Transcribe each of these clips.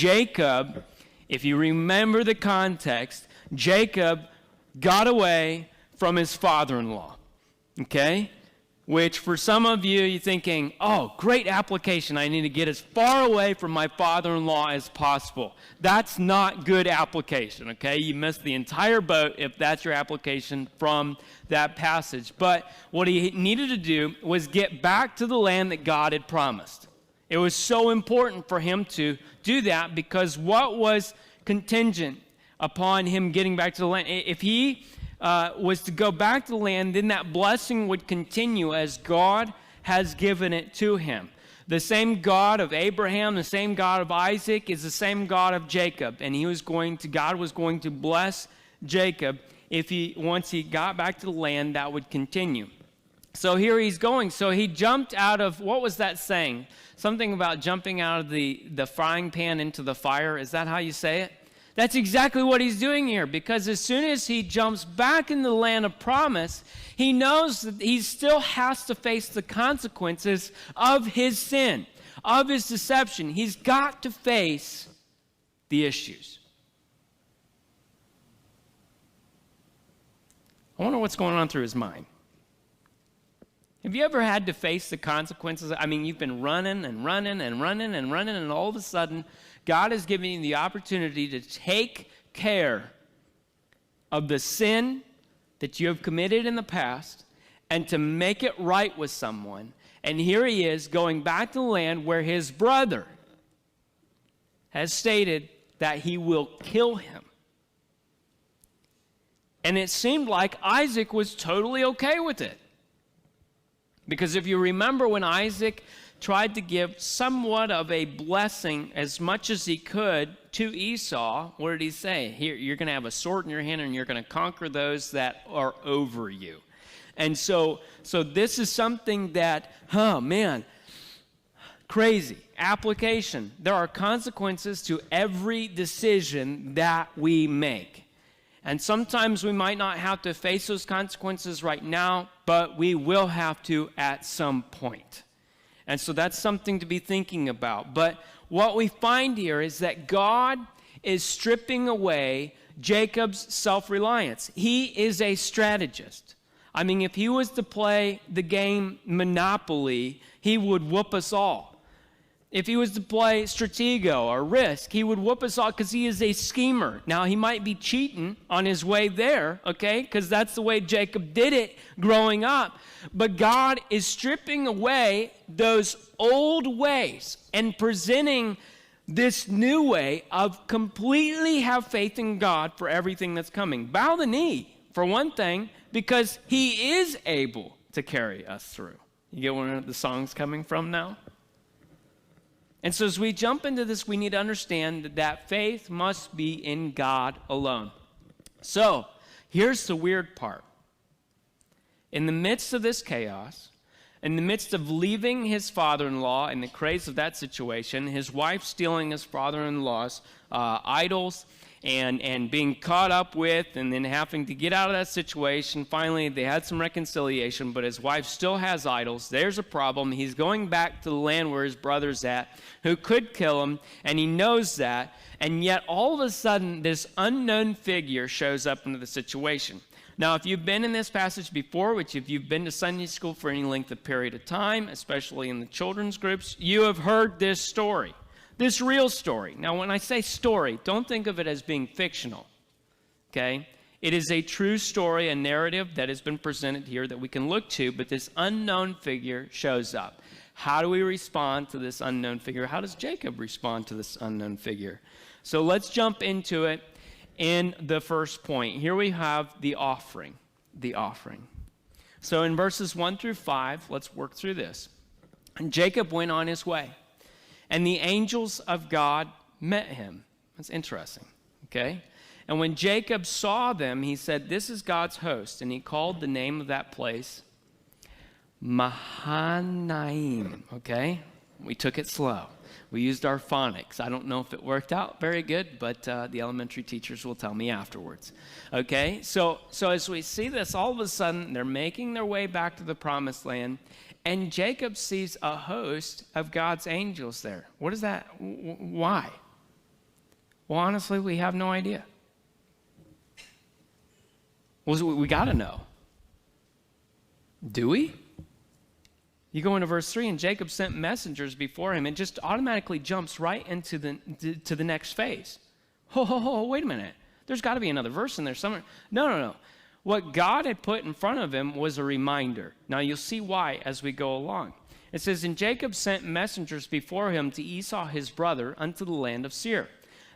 Jacob, if you remember the context, Jacob got away from his father-in-law, okay? Which for some of you, you're thinking, oh, great application. I need to get as far away from my father-in-law as possible. That's not good application, okay? You missed the entire boat if that's your application from that passage. But what he needed to do was get back to the land that God had promised. It was so important for him to do that because what was contingent upon him getting back to the land? If he was to go back to the land, then that blessing would continue as God has given it to him. The same God of Abraham, the same God of Isaac is the same God of Jacob. And God was going to bless Jacob once he got back to the land, that would continue. So here he's going. So he jumped out of, what was that saying? Something about jumping out of the frying pan into the fire. Is that how you say it? That's exactly what he's doing here, because as soon as he jumps back in the land of promise, he knows that he still has to face the consequences of his sin, of his deception. He's got to face the issues. I wonder what's going on through his mind. Have you ever had to face the consequences? I mean, you've been running and running and running and running, and all of a sudden, God is giving you the opportunity to take care of the sin that you have committed in the past and to make it right with someone. And here he is going back to the land where his brother has stated that he will kill him. And it seemed like Isaac was totally okay with it. Because if you remember when Isaac tried to give somewhat of a blessing as much as he could to Esau, what did he say? Here, you're going to have a sword in your hand and you're going to conquer those that are over you. And so this is something that, oh man, crazy. Application. There are consequences to every decision that we make. And sometimes we might not have to face those consequences right now, but we will have to at some point. And so that's something to be thinking about. But what we find here is that God is stripping away Jacob's self-reliance. He is a strategist. I mean, if he was to play the game Monopoly, he would whoop us all. If he was to play Stratego or Risk, he would whoop us all because he is a schemer. Now, he might be cheating on his way there, okay, because that's the way Jacob did it growing up. But God is stripping away those old ways and presenting this new way of completely have faith in God for everything that's coming. Bow the knee, for one thing, because he is able to carry us through. You get where the song's coming from now? And so as we jump into this, we need to understand that faith must be in God alone. So here's the weird part. In the midst of this chaos, in the midst of leaving his father-in-law in the craze of that situation, his wife stealing his father-in-law's idols, and being caught up with and then having to get out of that situation. Finally, they had some reconciliation, but his wife still has idols. There's a problem. He's going back to the land where his brother's at, who could kill him, and he knows that. And yet, all of a sudden, this unknown figure shows up into the situation. Now, if you've been in this passage before, which if you've been to Sunday school for any length of period of time, especially in the children's groups, you have heard this story. This real story. Now, when I say story, don't think of it as being fictional, okay? It is a true story, a narrative that has been presented here that we can look to, but this unknown figure shows up. How do we respond to this unknown figure? How does Jacob respond to this unknown figure? So let's jump into it in the first point. Here we have the offering. The offering. So in verses 1 through 5, let's work through this. And Jacob went on his way. And the angels of God met him. That's interesting, okay? And when Jacob saw them, he said, "This is God's host." And he called the name of that place Mahanaim, okay? We took it slow. We used our phonics. I don't know if it worked out very good, but the elementary teachers will tell me afterwards, okay? So as we see this, all of a sudden, they're making their way back to the promised land. And Jacob sees a host of God's angels there. What is that? Why? Well, honestly, we have no idea. Well, we got to know. Do we? You go into verse 3, and Jacob sent messengers before him, and just automatically jumps right into the next phase. Wait a minute. There's got to be another verse in there somewhere. No. What God had put in front of him was a reminder. Now, you'll see why as we go along. It says, and Jacob sent messengers before him to Esau his brother unto the land of Seir,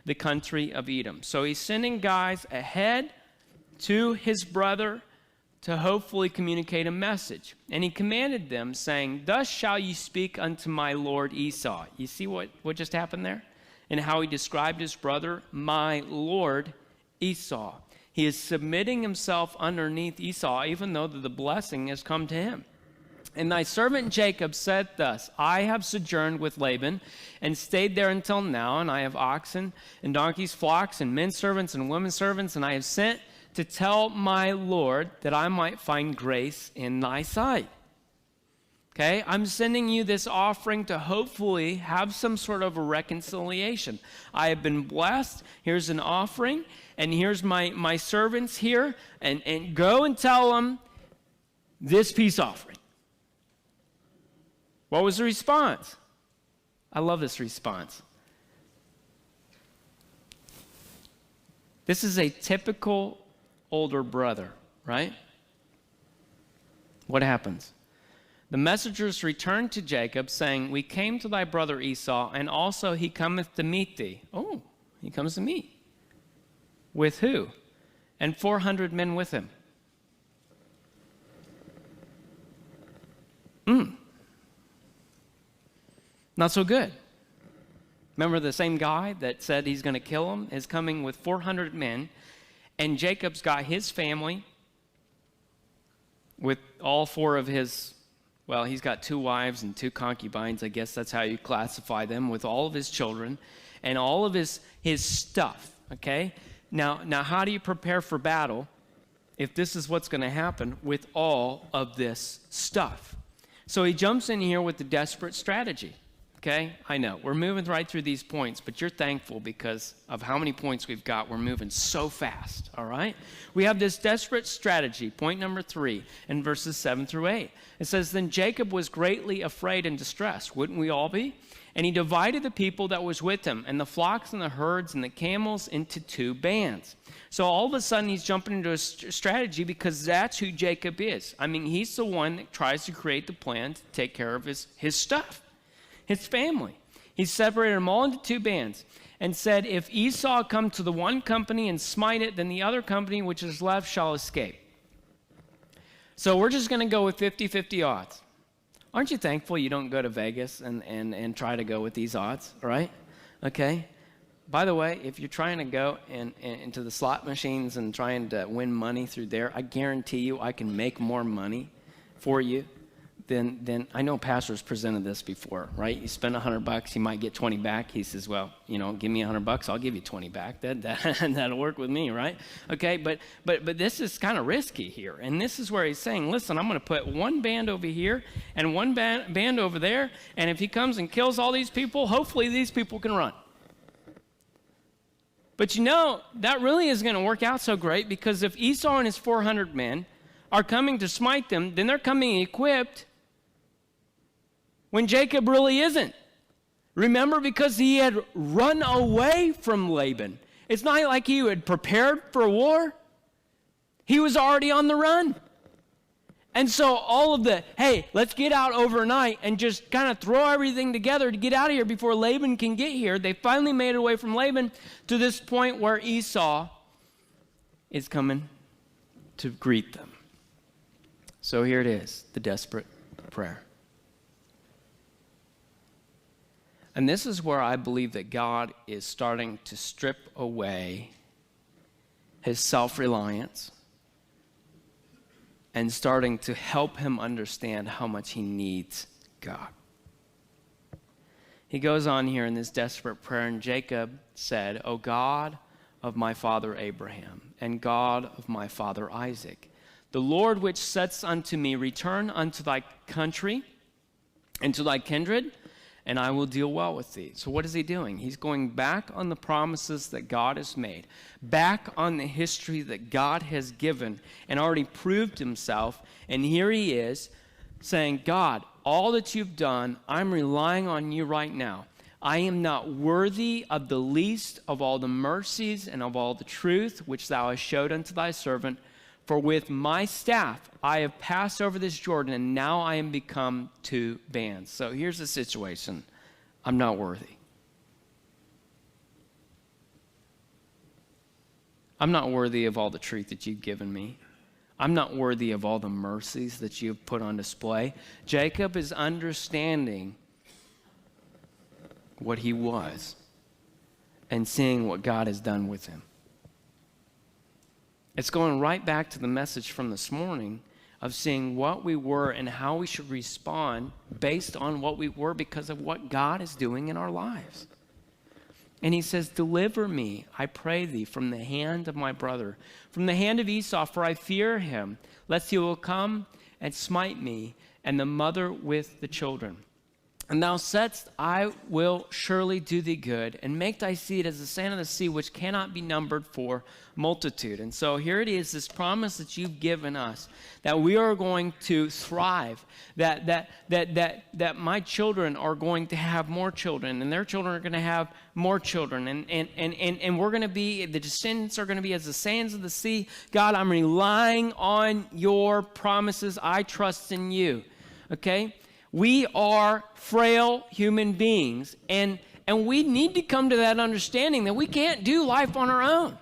the country of Edom. So he's sending guys ahead to his brother to hopefully communicate a message. And he commanded them, saying, thus shall you speak unto my lord Esau. You see what just happened there? And how he described his brother, my lord Esau. He is submitting himself underneath Esau, even though the blessing has come to him. And thy servant Jacob said thus, I have sojourned with Laban, and stayed there until now, and I have oxen, and donkeys, flocks, and men servants, and women servants, and I have sent to tell my Lord that I might find grace in thy sight. Okay, I'm sending you this offering to hopefully have some sort of a reconciliation. I have been blessed. Here's an offering, and here's my servants here, and go and tell them this peace offering. What was the response? I love this response. This is a typical older brother, right? What happens? The messengers returned to Jacob, saying, we came to thy brother Esau, and also he cometh to meet thee. Oh, he comes to meet. With who? And 400 men with him. Not so good. Remember the same guy that said he's going to kill him is coming with 400 men, and Jacob's got his family with all four of his, well, he's got 2 wives and 2 concubines, I guess that's how you classify them, with all of his children and all of his stuff, okay? Now how do you prepare for battle if this is what's going to happen with all of this stuff? So he jumps in here with the desperate strategy. Okay, I know, we're moving right through these points, but you're thankful because of how many points we've got. We're moving so fast, all right? We have this desperate strategy, point number 3, in verses 7 through 8. It says, then Jacob was greatly afraid and distressed. Wouldn't we all be? And he divided the people that was with him, and the flocks and the herds and the camels into 2 bands. So all of a sudden he's jumping into a strategy because that's who Jacob is. I mean, he's the one that tries to create the plan to take care of his stuff. His family. He separated them all into 2 bands and said, if Esau come to the one company and smite it, then the other company which is left shall escape. So we're just going to go with 50-50 odds. Aren't you thankful you don't go to Vegas and try to go with these odds, right? Okay. By the way, if you're trying to go into the slot machines and trying to win money through there, I guarantee you I can make more money for you then I know pastors presented this before, right? You spend $100, you might get 20 back. He says, well, give me $100, I'll give you 20 back. That'll work with me, right? Okay, but this is kind of risky here. And this is where he's saying, listen, I'm going to put 1 band over here and 1 band over there. And if he comes and kills all these people, hopefully these people can run. But that really isn't going to work out so great, because if Esau and his 400 men are coming to smite them, then they're coming equipped when Jacob really isn't. Remember, because he had run away from Laban. It's not like he had prepared for war. He was already on the run. And so all of hey, let's get out overnight and just kind of throw everything together to get out of here before Laban can get here. They finally made it away from Laban to this point where Esau is coming to greet them. So here it is, the desperate prayer. And this is where I believe that God is starting to strip away his self-reliance and starting to help him understand how much he needs God. He goes on here in this desperate prayer, and Jacob said, O God of my father Abraham, and God of my father Isaac, the Lord which saidst unto me, return unto thy country and to thy kindred, and I will deal well with thee. So what is he doing? He's going back on the promises that God has made, back on the history that God has given and already proved himself. And here he is saying, God, all that you've done, I'm relying on you right now. I am not worthy of the least of all the mercies and of all the truth which thou hast showed unto thy servant. For with my staff I have passed over this Jordan, and now I am become two bands. So here's the situation. I'm not worthy. I'm not worthy of all the truth that you've given me. I'm not worthy of all the mercies that you've put on display. Jacob is understanding what he was and seeing what God has done with him. It's going right back to the message from this morning of seeing what we were and how we should respond based on what we were because of what God is doing in our lives. And he says, deliver me, I pray thee, from the hand of my brother, from the hand of Esau, for I fear him, lest he will come and smite me, and the mother with the children. And thou saidst, I will surely do thee good, and make thy seed as the sand of the sea, which cannot be numbered for multitude. And so here it is, this promise that you've given us, that we are going to thrive, that my children are going to have more children, and their children are going to have more children, and we're going to be, the descendants are going to be as the sands of the sea. God, I'm relying on your promises. I trust in you. Okay? We are frail human beings, and we need to come to that understanding that we can't do life on our own.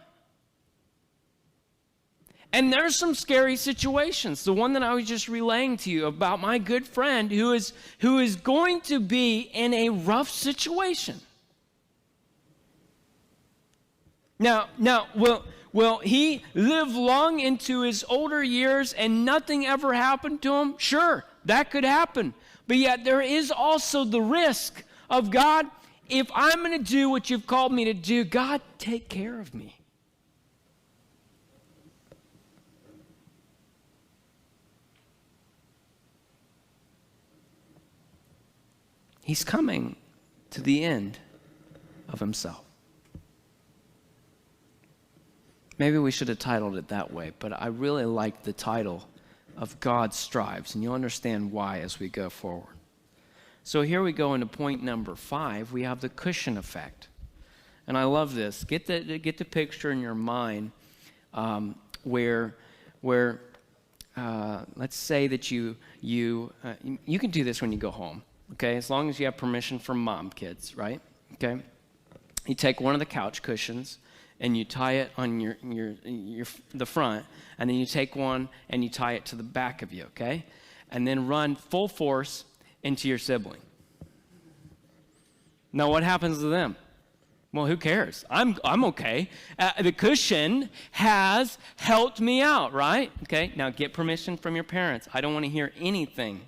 And there's some scary situations. The one that I was just relaying to you about my good friend who is going to be in a rough situation. Now, will he live long into his older years and nothing ever happened to him? Sure, that could happen. But yet there is also the risk of, God, if I'm going to do what you've called me to do, God, take care of me. He's coming to the end of himself. Maybe we should have titled it that way, but I really like the title of God strives, and you'll understand why as we go forward. So here we go into point number 5. We have the cushion effect, and I love this. Get the picture in your mind where let's say that you can do this when you go home, okay? As long as you have permission from mom, kids, right? Okay. You take one of the couch cushions and you tie it on the front, and then you take one and you tie it to the back of you, okay? And then run full force into your sibling. Now, what happens to them? Well, who cares? I'm okay. The cushion has helped me out, right? Okay, now get permission from your parents. I don't want to hear anything,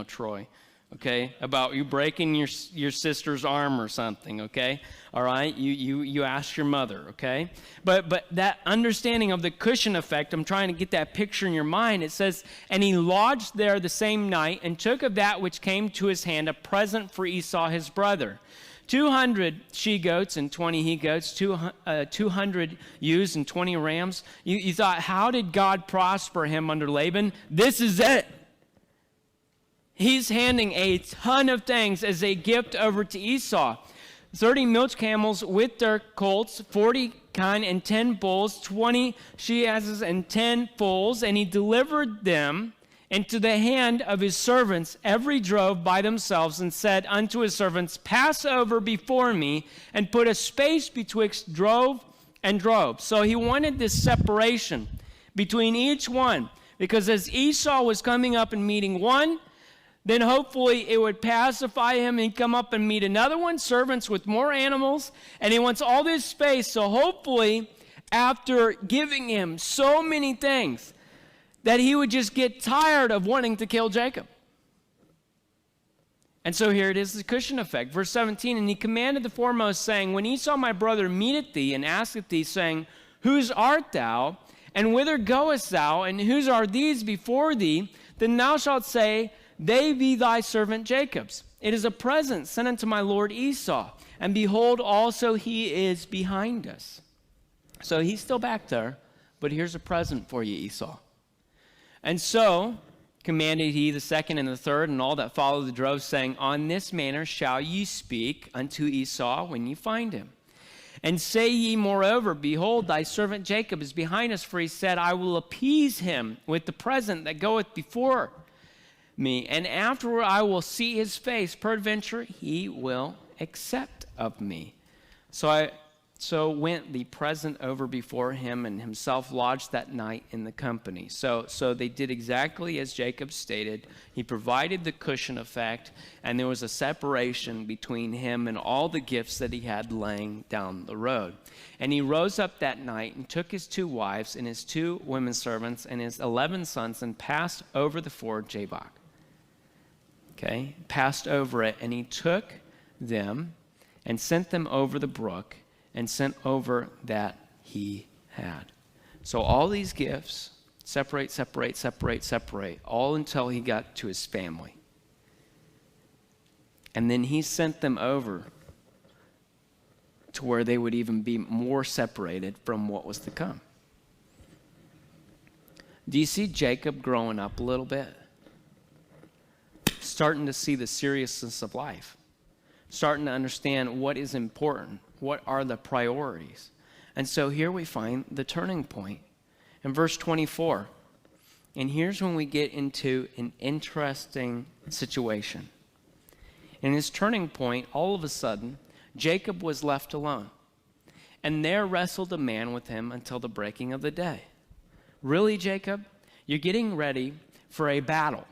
Troy, okay, about you breaking your sister's arm or something, okay? All right, you ask your mother, okay? But that understanding of the cushion effect, I'm trying to get that picture in your mind. It says, and he lodged there the same night and took of that which came to his hand a present for Esau his brother. 200 she-goats and 20 he-goats, 200 ewes and 20 rams. You thought, how did God prosper him under Laban? This is it. He's handing a ton of things as a gift over to Esau. 30 milch camels with their colts, 40 kine and 10 bulls, 20 she-asses and 10 foals, and he delivered them into the hand of his servants, every drove by themselves, and said unto his servants, pass over before me, and put a space betwixt drove and drove. So he wanted this separation between each one, because as Esau was coming up and meeting one, then hopefully it would pacify him and come up and meet another one, servants with more animals, and he wants all this space. So hopefully, after giving him so many things, that he would just get tired of wanting to kill Jacob. And so here it is, the cushion effect. Verse 17, and he commanded the foremost, saying, when Esau my brother meeteth thee, and asketh thee, saying, whose art thou, and whither goest thou, and whose are these before thee? Then thou shalt say, they be thy servant Jacob's. It is a present sent unto my lord Esau. And behold, also he is behind us. So he's still back there, but here's a present for you, Esau. And so commanded he the second and the third and all that followed the drove, saying, on this manner shall ye speak unto Esau when ye find him. And say ye moreover, behold, thy servant Jacob is behind us, for he said, I will appease him with the present that goeth before me, and afterward I will see his face, peradventure he will accept of me. So went the present over before him, and himself lodged that night in the company. So they did exactly as Jacob stated. He provided the cushion effect, and there was a separation between him and all the gifts that he had laying down the road. And he rose up that night and took his 2 wives and his 2 women servants and his 11 sons and passed over the ford Jabbok. Okay, passed over it, and he took them and sent them over the brook, and sent over that he had. So all these gifts, separate, all until he got to his family. And then he sent them over to where they would even be more separated from what was to come. Do you see Jacob growing up a little bit? Starting to see the seriousness of life. Starting to understand what is important. What are the priorities? And so here we find the turning point in verse 24. And here's when we get into an interesting situation. In his turning point, all of a sudden, Jacob was left alone. And there wrestled a man with him until the breaking of the day. Really, Jacob? You're getting ready for a battle.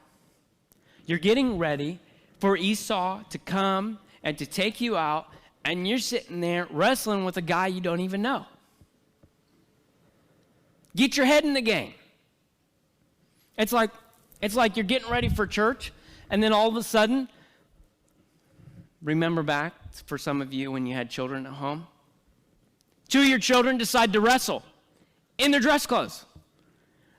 You're getting ready for Esau to come and to take you out, and you're sitting there wrestling with a guy you don't even know. Get your head in the game. It's like you're getting ready for church, and then all of a sudden, remember back for some of you when you had children at home? 2 of your children decide to wrestle in their dress clothes.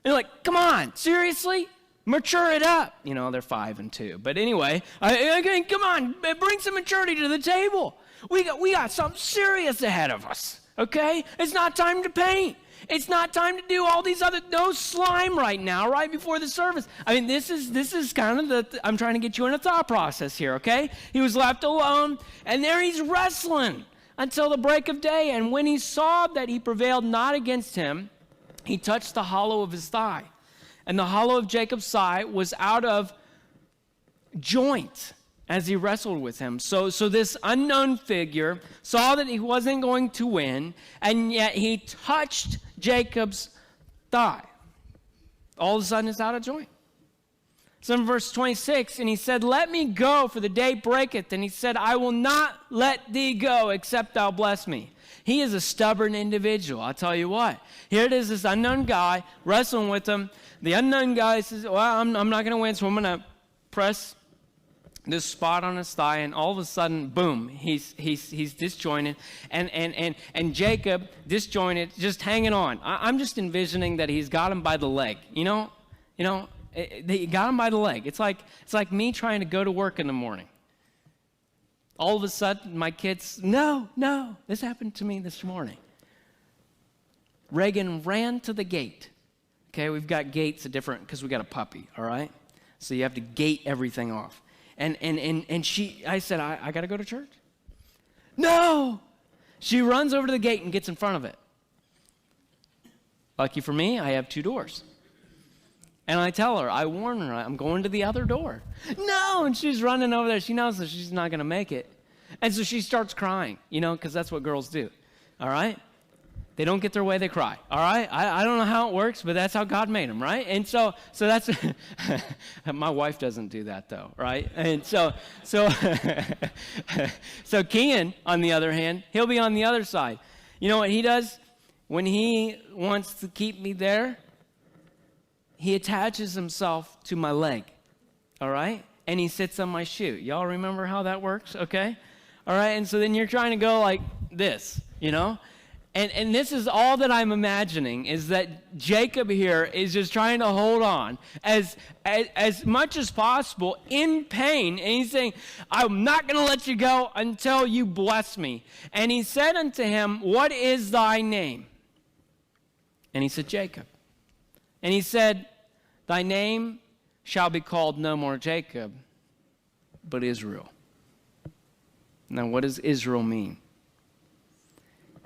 And you're like, come on, seriously? Mature it up. You know, they're 5 and 2. But anyway, come on, bring some maturity to the table. We got something serious ahead of us, okay? It's not time to paint. It's not time to do all these no slime right now, right before the service. I mean, this is kind of I'm trying to get you in a thought process here, okay? He was left alone, and there he's wrestling until the break of day. And when he saw that he prevailed not against him, he touched the hollow of his thigh. And the hollow of Jacob's thigh was out of joint as he wrestled with him. So this unknown figure saw that he wasn't going to win, and yet he touched Jacob's thigh. All of a sudden, it's out of joint. So in verse 26, and he said, let me go, for the day breaketh. And he said, I will not let thee go, except thou bless me. He is a stubborn individual, I'll tell you what. Here it is, this unknown guy wrestling with him. The unknown guy says, well, I'm not going to win, so I'm going to press this spot on his thigh, and all of a sudden, boom, he's disjointed, and Jacob disjointed, just hanging on. I'm just envisioning that he's got him by the leg. You know, he got him by the leg. It's like me trying to go to work in the morning. All of a sudden, my kids, no, this happened to me this morning. Reagan ran to the gate. Okay, we've got gates different because we got a puppy. All right, so you have to gate everything off. And I said, I got to go to church. No! She runs over to the gate and gets in front of it. Lucky for me, I have 2 doors. And I tell her, I warn her, I'm going to the other door. No! And she's running over there. She knows that she's not going to make it. And so she starts crying, because that's what girls do. All right? They don't get their way, they cry. All right? I don't know how it works, but that's how God made them, right? And so that's my wife doesn't do that though, right? And so Kean, on the other hand, he'll be on the other side. You know what he does? When he wants to keep me there, he attaches himself to my leg. All right? And he sits on my shoe. Y'all remember how that works? Okay? All right? And so then you're trying to go like this, And this is all that I'm imagining, is that Jacob here is just trying to hold on as much as possible in pain. And he's saying, I'm not going to let you go until you bless me. And he said unto him, what is thy name? And he said, Jacob. And he said, thy name shall be called no more Jacob, but Israel. Now, what does Israel mean?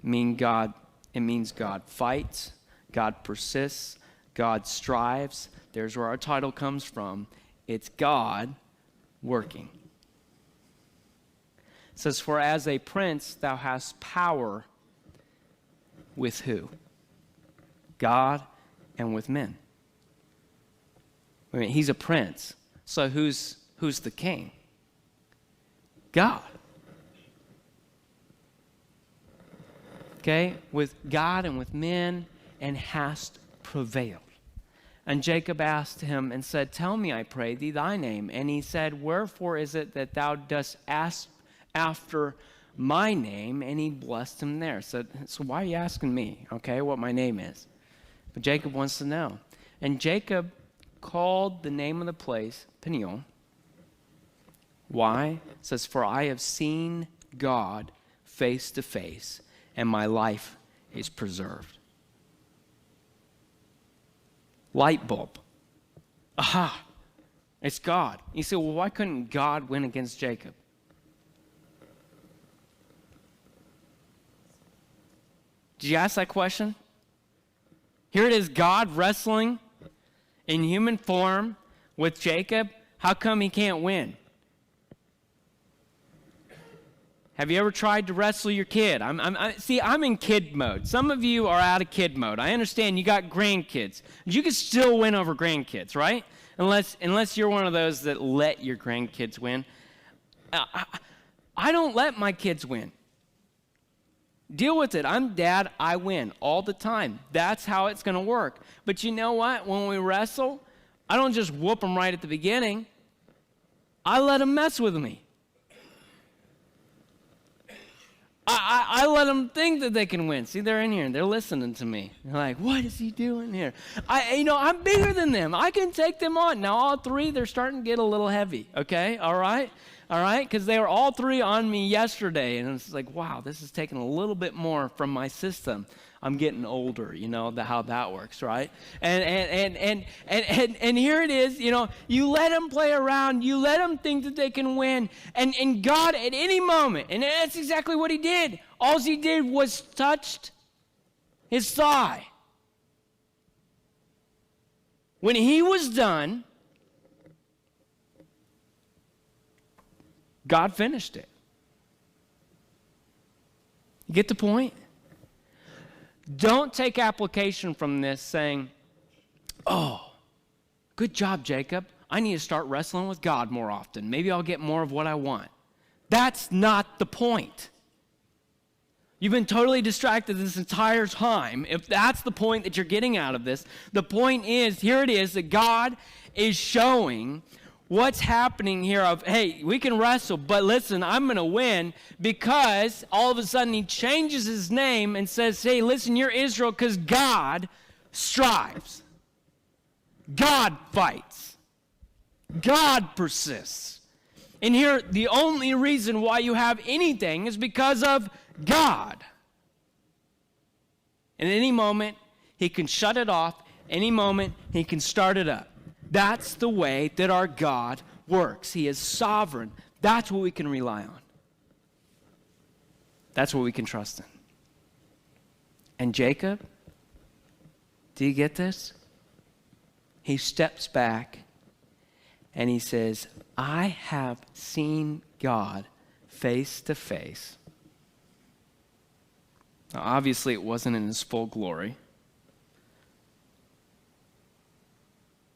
It means God fights, God persists, God strives. There's where our title comes from. It's God working. It says, for as a prince thou hast power with who? God and with men. I mean, he's a prince. So who's the king? God. Okay, with God and with men, and hast prevailed. And Jacob asked him and said, tell me, I pray thee, thy name. And he said, wherefore is it that thou dost ask after my name? And he blessed him there. So why are you asking me, okay, what my name is? But Jacob wants to know. And Jacob called the name of the place Peniel. Why? It says, for I have seen God face to face, and my life is preserved. Light bulb. Aha! It's God. You say, well, why couldn't God win against Jacob? Did you ask that question? Here it is, God wrestling in human form with Jacob. How come he can't win? Have you ever tried to wrestle your kid? I'm in kid mode. Some of you are out of kid mode. I understand you got grandkids. You can still win over grandkids, right? Unless you're one of those that let your grandkids win. I don't let my kids win. Deal with it. I'm dad. I win all the time. That's how it's going to work. But you know what? When we wrestle, I don't just whoop them right at the beginning. I let them mess with me. I let them think that they can win. See, they're in here and they're listening to me. They're like, what is he doing here? I'm bigger than them. I can take them on. Now, all three, they're starting to get a little heavy, okay? All right? Because they were all three on me yesterday. And it's like, wow, this is taking a little bit more from my system. I'm getting older, how that works, right? And here it is, you let them play around, you let them think that they can win, and God at any moment, and that's exactly what he did. All he did was touched his thigh. When he was done, God finished it. You get the point? Don't take application from this saying, oh, good job, Jacob. I need to start wrestling with God more often. Maybe I'll get more of what I want. That's not the point. You've been totally distracted this entire time. If that's the point that you're getting out of this, the point is, here it is, that God is showing what's happening here of, hey, we can wrestle, but listen, I'm going to win, because all of a sudden he changes his name and says, hey, listen, you're Israel because God strives. God fights. God persists. And here, the only reason why you have anything is because of God. And at any moment, he can shut it off. Any moment, he can start it up. That's the way that our God works. He is sovereign. That's what we can rely on. That's what we can trust in. And Jacob, do you get this? He steps back and he says, I have seen God face to face. Now, obviously, it wasn't in his full glory.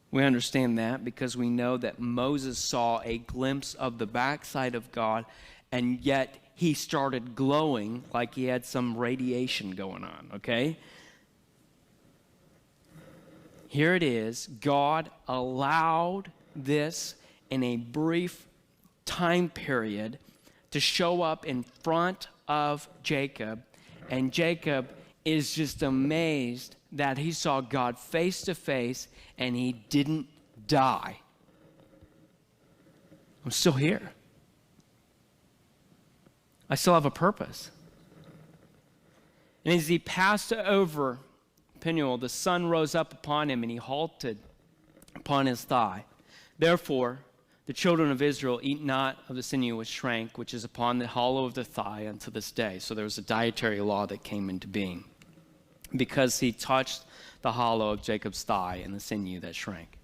We understand that because we know that Moses saw a glimpse of the backside of God, and yet he started glowing like he had some radiation going on, okay? Here it is. God allowed this in a brief time period to show up in front of Jacob, And Jacob is just amazed that he saw God face to face and he didn't die. I'm still here. I still have a purpose. And as he passed over Peniel, the sun rose up upon him and he halted upon his thigh. Therefore, the children of Israel eat not of the sinew which shrank, which is upon the hollow of the thigh unto this day. So there was a dietary law that came into being because he touched the hollow of Jacob's thigh and the sinew that shrank.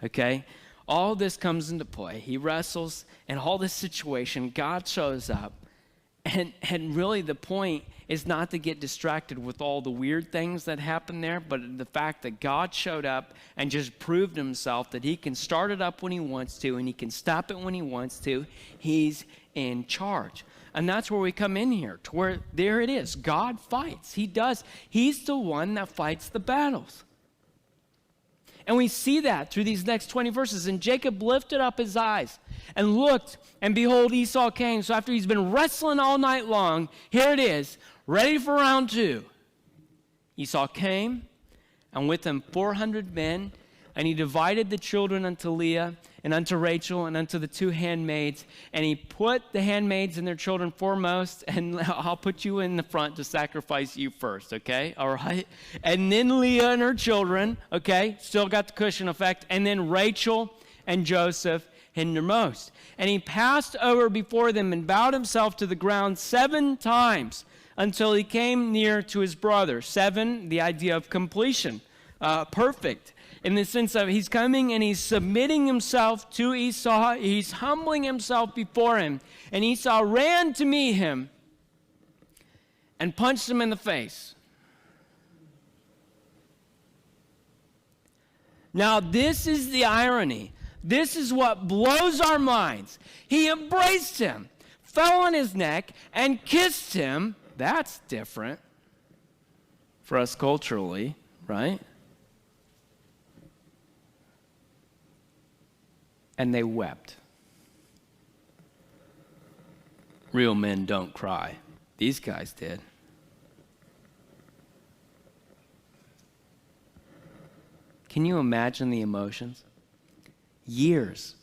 Okay? All this comes into play. He wrestles, and all this situation, God shows up. And really the point is not to get distracted with all the weird things that happen there, but the fact that God showed up and just proved himself that he can start it up when he wants to and he can stop it when he wants to. He's in charge. And that's where we come in here, to where there it is. God fights. He does. He's the one that fights the battles. And we see that through these next 20 verses. And Jacob lifted up his eyes and looked, and behold, Esau came. So after he's been wrestling all night long, here it is, ready for round 2. Esau came, and with him 400 men, and he divided the children unto Leah, and unto Rachel, and unto the 2 handmaids. And he put the handmaids and their children foremost, and I'll put you in the front to sacrifice you first, okay? All right? And then Leah and her children, okay? Still got the cushion effect. And then Rachel and Joseph hindermost. And he passed over before them and bowed himself to the ground 7 times until he came near to his brother. 7, the idea of completion, perfect. In the sense of he's coming and he's submitting himself to Esau. He's humbling himself before him. And Esau ran to meet him and punched him in the face. Now, this is the irony. This is what blows our minds. He embraced him, fell on his neck, and kissed him. That's different for us culturally, right? And they wept. Real men don't cry. These guys did. Can you imagine the emotions? Years,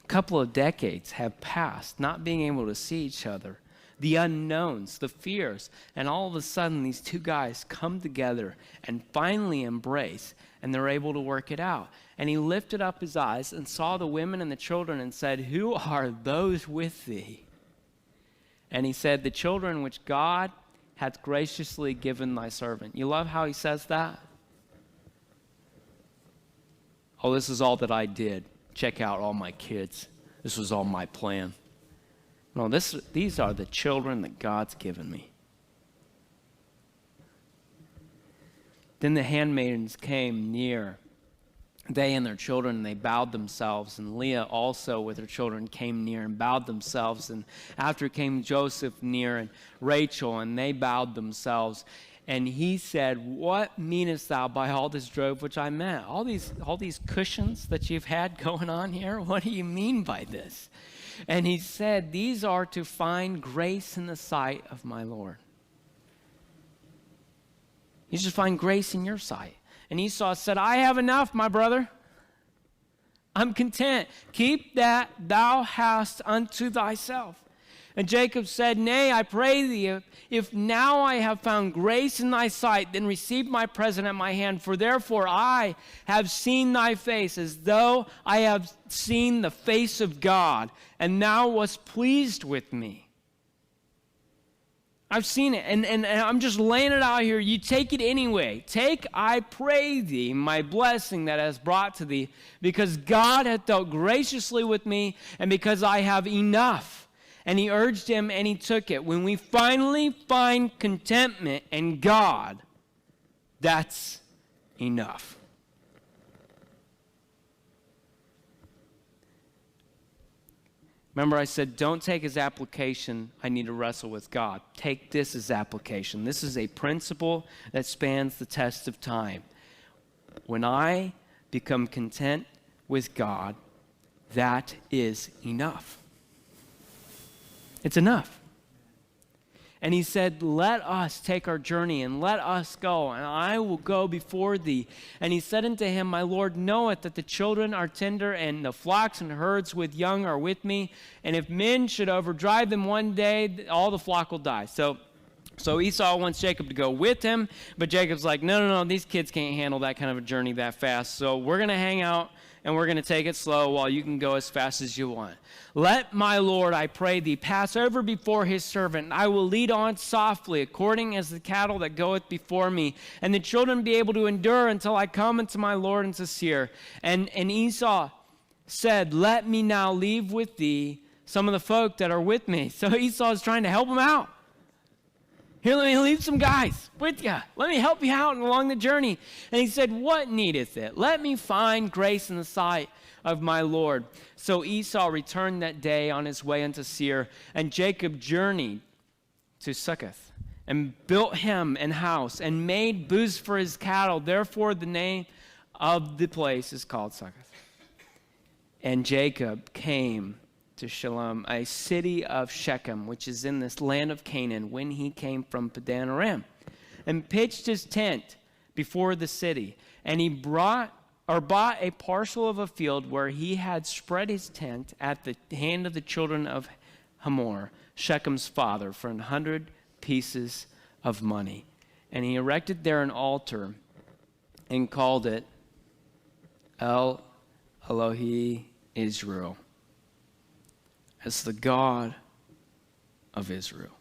a couple of decades have passed, not being able to see each other, the unknowns, the fears, and all of a sudden these 2 guys come together and finally embrace, and they're able to work it out. And he lifted up his eyes and saw the women and the children and said, "Who are those with thee?" And he said, "The children which God hath graciously given thy servant." You love how he says that? Oh, this is all that I did. Check out all my kids. This was all my plan. No, these are the children that God's given me. Then the handmaidens came near, they and their children, and they bowed themselves. And Leah also with her children came near and bowed themselves. And after came Joseph near and Rachel, and they bowed themselves. And he said, "What meanest thou by all this drove which I met?" All these cushions that you've had going on here, what do you mean by this? And he said, "These are to find grace in the sight of my Lord." You should find grace in your sight. And Esau said, "I have enough, my brother. I'm content. Keep that thou hast unto thyself." And Jacob said, "Nay, I pray thee, if now I have found grace in thy sight, then receive my present at my hand. For therefore I have seen thy face, as though I have seen the face of God, and thou wast pleased with me." I've seen it, and I'm just laying it out here. You take it anyway. Take, I pray thee, my blessing that has brought to thee, because God hath dealt graciously with me, and because I have enough. And he urged him, and he took it. When we finally find contentment in God, that's enough. Remember, I said, don't take as application, I need to wrestle with God. Take this as application. This is a principle that spans the test of time. When I become content with God, that is enough. It's enough. And he said, let us take our journey, and let us go, and I will go before thee. And he said unto him, my Lord knoweth that the children are tender, and the flocks and herds with young are with me. And if men should overdrive them one day, all the flock will die. So Esau wants Jacob to go with him, but Jacob's like, no, these kids can't handle that kind of a journey that fast. So we're going to hang out, and we're going to take it slow while you can go as fast as you want. Let my Lord, I pray thee, pass over before his servant, and I will lead on softly, according as the cattle that goeth before me, and the children be able to endure until I come unto my Lord and to Seir. And Esau said, let me now leave with thee some of the folk that are with me. So Esau is trying to help him out. Here, let me leave some guys with you. Let me help you out along the journey. And he said, what needeth it? Let me find grace in the sight of my Lord. So Esau returned that day on his way unto Seir, and Jacob journeyed to Succoth, and built him an house, and made booths for his cattle. Therefore the name of the place is called Succoth. And Jacob came to Shalom, a city of Shechem, which is in this land of Canaan, when he came from Padan Aram, and pitched his tent before the city. And he bought a parcel of a field where he had spread his tent at the hand of the children of Hamor, Shechem's father, for 100 pieces of money. And he erected there an altar and called it El Elohi Israel, as the God of Israel.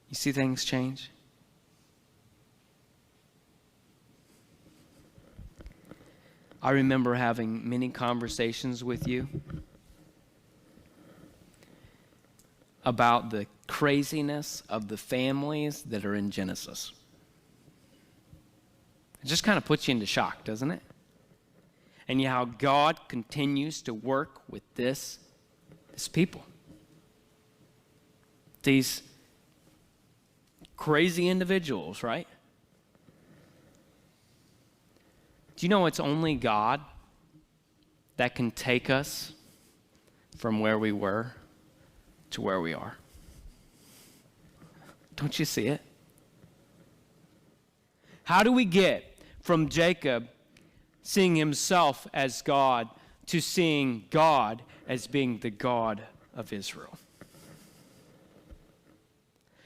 You see things change? I remember having many conversations with you about the craziness of the families that are in Genesis. It just kind of puts you into shock, doesn't it? And how God continues to work with this people. These crazy individuals, right? Do you know it's only God that can take us from where we were to where we are? Don't you see it? How do we get from Jacob seeing himself as God to seeing God as being the God of Israel?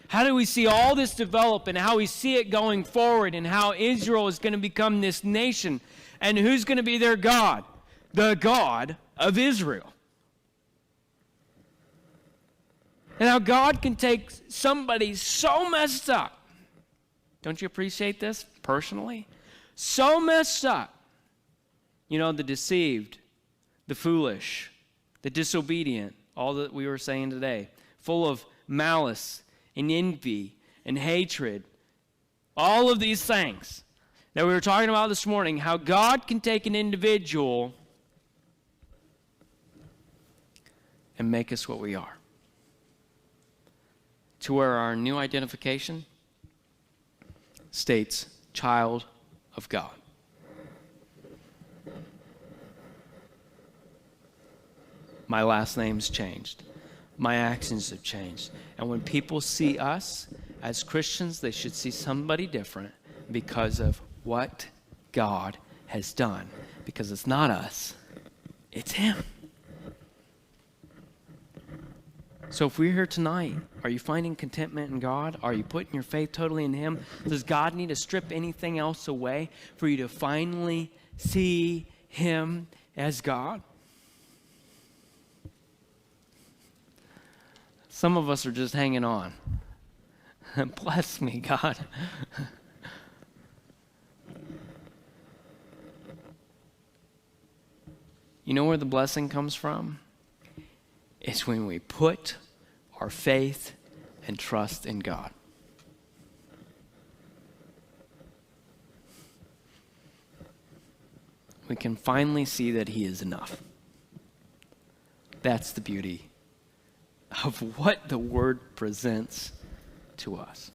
How do we see all this develop, and how we see it going forward, and how Israel is going to become this nation, and who's going to be their God? The God of Israel. And how God can take somebody so messed up. Don't you appreciate this personally? So messed up. You know, the deceived, the foolish, the disobedient, all that we were saying today, full of malice and envy and hatred, all of these things that we were talking about this morning, how God can take an individual and make us what we are. To where our new identification states child of God. My last name's changed. My actions have changed. And when people see us as Christians, they should see somebody different because of what God has done. Because it's not us, it's Him. So if we're here tonight, are you finding contentment in God? Are you putting your faith totally in Him? Does God need to strip anything else away for you to finally see Him as God? Some of us are just hanging on. Bless me, God. You know where the blessing comes from? It's when we put our faith and trust in God. We can finally see that He is enough. That's the beauty of what the Word presents to us.